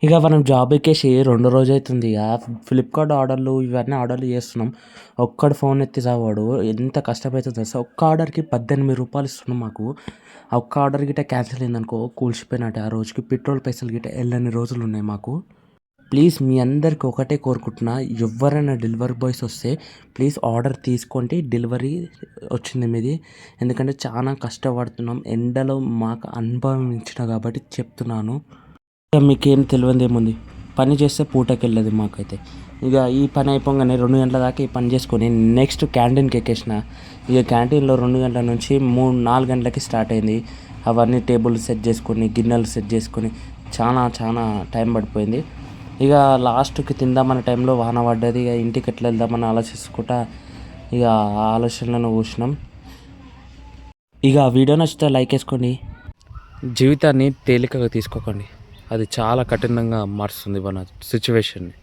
ఇక మనం జాబ్ ఎక్కేసి 2 రోజైతుంది ఇగ. ఫ్లిప్‌కార్ట్ ఆర్డర్‌లు ఇవన్నీ ఆర్డర్‌లు చేస్తున్నాం. ఒక్కడు ఫోన్ ఎత్తి చావడు. ఎంత కష్టమైతుందో తెలుసా? ఒక్క ఆర్డర్‌కి రూ. 18 ఇస్తున్నాం మాకు. ఆ ఒక్క ఆర్డర్ గిట్ట క్యాన్సిల్ అయిందనుకో కూల్చిపోయినట్టే. ఆ రోజుకి పెట్రోల్ పైసలు గిట్ట ఎళ్ళని రోజులున్నాయి మాకు. ప్లీజ్ మీ అందరికి ఒకటే కోరుకుంటున్నా, ఎవ్వరైనా డెలివరీ బాయ్స్ వస్తే ప్లీజ్ ఆర్డర్ తీసుకోండి. డెలివరీ వచ్చింది మీది. ఎందుకంటే చాలా కష్టపడుతున్నాం. ఎండలో మాకు అనుభవించిన కాబట్టి చెప్తున్నాను. ఇక మీకేం తెలవందేముంది. పని చేస్తే పూటకెళ్ళదు మాకైతే. ఇక ఈ పని అయిపోగానే 2 గంటల దాకా ఈ పని చేసుకొని నెక్స్ట్ క్యాంటీన్‌కి ఎక్కేసిన. ఇక క్యాంటీన్‌లో 2 గంటల నుంచి 4 గంటలకి స్టార్ట్ అయింది. అవన్నీ టేబుల్ సెట్ చేసుకొని, గిన్నెలు సెట్ చేసుకొని చాలా టైం పడిపోయింది. ఇక లాస్ట్‌కి తిందామనే టైంలో వాన పడ్డది. ఇక ఇంటికి ఎట్లా వెళ్దామని ఆలోచించుకుంటా ఇక ఆ ఆలోచనలో కూర్చున్నాం. ఇక ఆ వీడియో నచ్చితే లైక్ వేసుకోండి. జీవితాన్ని తేలికగా తీసుకోకండి. అది చాలా కఠినంగా మారుస్తుంది మన సిచ్యువేషన్‌ని.